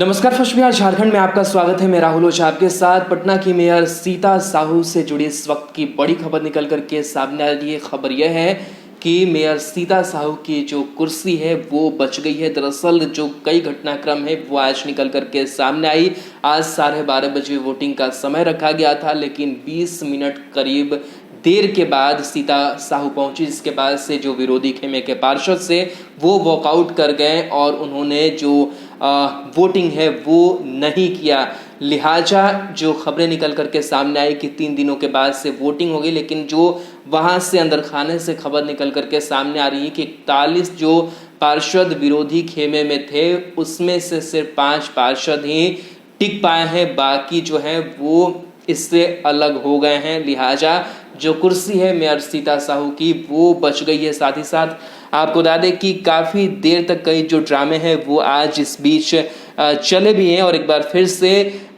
नमस्कार फर्स्ट बिहार झारखंड में आपका स्वागत है। मैं राहुल ओझा आपके साथ। पटना की मेयर सीता साहू से जुड़ी इस वक्त की बड़ी खबर निकल करके सामने आ रही है। खबर यह है कि मेयर सीता साहू की जो कुर्सी है वो बच गई है। दरअसल जो कई घटनाक्रम है वो आज निकल करके सामने आई। आज 12:30 बजे वोटिंग का समय रखा गया था, लेकिन 20 मिनट करीब देर के बाद सीता साहू पहुंची, जिसके बाद से जो विरोधी खेमे के पार्षद से वो वॉकआउट कर गए और उन्होंने जो वोटिंग है वो नहीं किया। लिहाजा जो खबरें निकल करके सामने आई कि 3 दिनों के बाद से वोटिंग होगी, लेकिन जो वहां से अंदर खाने से खबर निकल करके सामने आ रही है कि 41 जो पार्षद विरोधी खेमे में थे उसमें से सिर्फ 5 पार्षद ही टिक पाए हैं, बाकी जो है वो इससे अलग हो गए हैं। लिहाजा जो कुर्सी है मेयर सीता साहू की वो बच गई है। साथ ही साथ आपको बता दें कि काफ़ी देर तक कई जो ड्रामे हैं वो आज इस बीच चले भी हैं और एक बार फिर से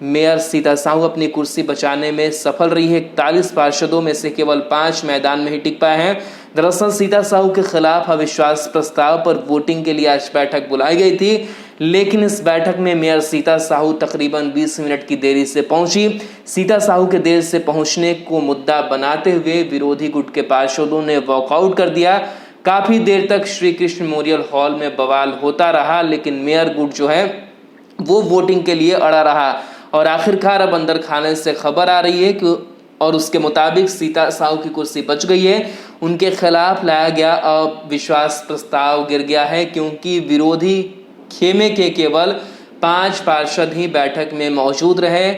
मेयर सीता साहू अपनी कुर्सी बचाने में सफल रही है। 41 पार्षदों में से केवल 5 मैदान में ही टिक पाए हैं। दरअसल सीता साहू के खिलाफ अविश्वास प्रस्ताव पर वोटिंग के लिए आज बैठक बुलाई गई थी, लेकिन इस बैठक में मेयर सीता साहू तकरीबन 20 मिनट की देरी से पहुंची। सीता साहू के देर से पहुंचने को मुद्दा बनाते हुए विरोधी गुट के पार्षदों ने वॉकआउट कर दिया। काफी देर तक श्री कृष्ण मेमोरियल हॉल में बवाल होता रहा, लेकिन मेयर गुट जो है वो वोटिंग के लिए अड़ा रहा और आखिरकार अब अंदर खाने से खबर आ रही है कि और उसके मुताबिक सीता साहू की कुर्सी बच गई है। उनके खिलाफ लाया गया अविश्वास प्रस्ताव गिर गया है, क्योंकि विरोधी खेमे के केवल 5 पार्षद ही बैठक में मौजूद रहे।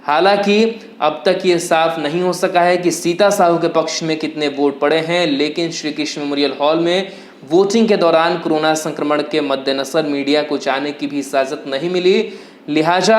हालांकि अब तक ये साफ नहीं हो सका है कि सीता साहू के पक्ष में कितने वोट पड़े हैं, लेकिन श्री कृष्ण मेमोरियल हॉल में वोटिंग के दौरान कोरोना संक्रमण के मद्देनजर मीडिया को जाने की भी इजाजत नहीं मिली। लिहाजा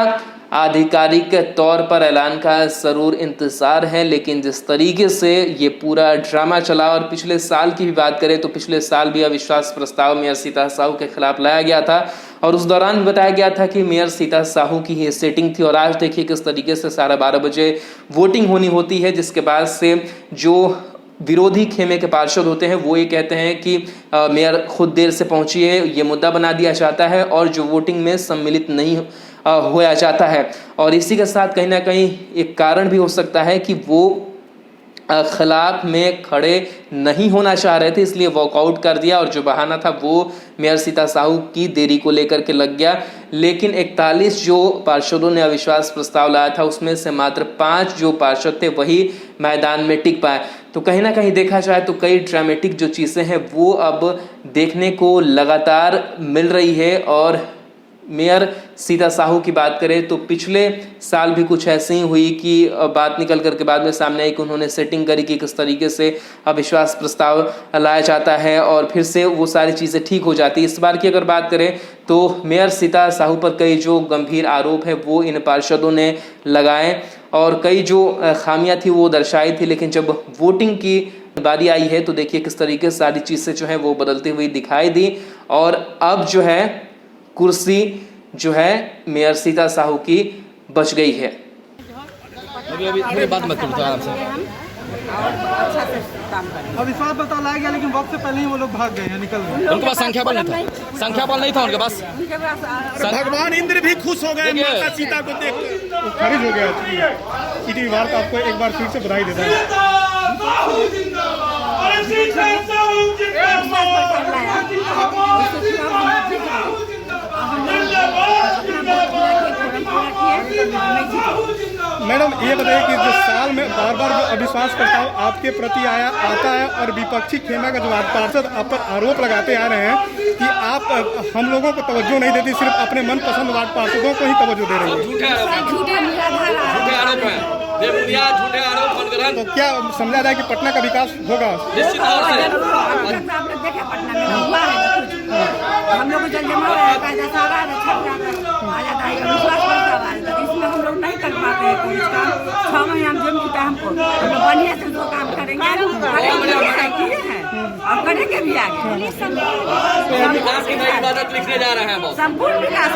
आधिकारिक तौर पर ऐलान का जरूर इंतजार है, लेकिन जिस तरीके से ये पूरा ड्रामा चला और पिछले साल की भी बात करें तो पिछले साल भी अविश्वास प्रस्ताव मेयर सीता साहू के खिलाफ लाया गया था और उस दौरान बताया गया था कि मेयर सीता साहू की ये सेटिंग थी। और आज देखिए किस तरीके से 12:30 बजे वोटिंग होती है, जिसके बाद से जो विरोधी खेमे के पार्षद होते हैं वो ये कहते हैं कि मेयर खुद देर से पहुंची है, ये मुद्दा बना दिया जाता है और जो वोटिंग में सम्मिलित नहीं होया जाता है। और इसी के साथ कहीं ना कहीं एक कारण भी हो सकता है कि वो खिलाफ में खड़े नहीं होना चाह रहे थे, इसलिए वॉकआउट कर दिया और जो बहाना था वो मेयर सीता साहू की देरी को लेकर के लग गया। लेकिन 41 जो पार्षदों ने अविश्वास प्रस्ताव लाया था उसमें से मात्र 5 जो पार्षद थे वही मैदान में टिक पाए। तो कहीं ना कहीं देखा जाए तो कई ड्रामेटिक जो चीज़ें हैं वो अब देखने को लगातार मिल रही है। और मेयर सीता साहू की बात करें तो पिछले साल भी कुछ ऐसे ही हुई कि बात निकल करके बाद में सामने आई कि उन्होंने सेटिंग करी कि किस तरीके से अविश्वास प्रस्ताव लाया जाता है और फिर से वो सारी चीज़ें ठीक हो जाती है। इस बार की अगर बात करें तो मेयर सीता साहू पर कई जो गंभीर आरोप है वो इन पार्षदों ने लगाए और कई जो खामियां थी वो दर्शाई थी, लेकिन जब वोटिंग की बारी आई है तो देखिए किस तरीके से सारी चीज़ें जो है वो बदलती हुई दिखाई दी और अब जो है कुर्सी जो है मेयर सीता साहू की बच गई है। अभी थोड़ी बात मत करो आराम से। अविश्वास प्रस्ताव लाया गया, लेकिन वक्त से पहले ही वो लोग भाग गए हैं, निकल गए। उनके पास संख्या बल नहीं था, संख्या बल नहीं था उनके पास। भगवान इंद्र भी खुश हो गए माता सीता को देख के। वो खारिज हो गया। इसी बात आपको एक बार फिर से बधाई देता हूँ। मैडम ये बताइए कि जो साल में बार बार जो अविश्वास प्रस्ताव आपके प्रति आता है और विपक्षी खेमा का जो पार्षद आप पर आरोप लगाते आ रहे हैं कि आप हम लोगों को तवज्जो नहीं देती, सिर्फ अपने मनपसंद वार्ड पार्षदों को ही तवज्जो दे रही है। झूठे आरोप तो क्या समझा जाए कि पटना का विकास होगा? निश्चित तौर से। हम लोग जल जमा इसमें हम लोग नहीं कर पाते हैं कोई काम। 6 महीने हम जम चुका, हमको हम लोग बढ़िया से 2 काम करेंगे और करेंगे भी आगे। विकास की नई इबादत लिखने जा रहे हैं संपूर्ण विकास।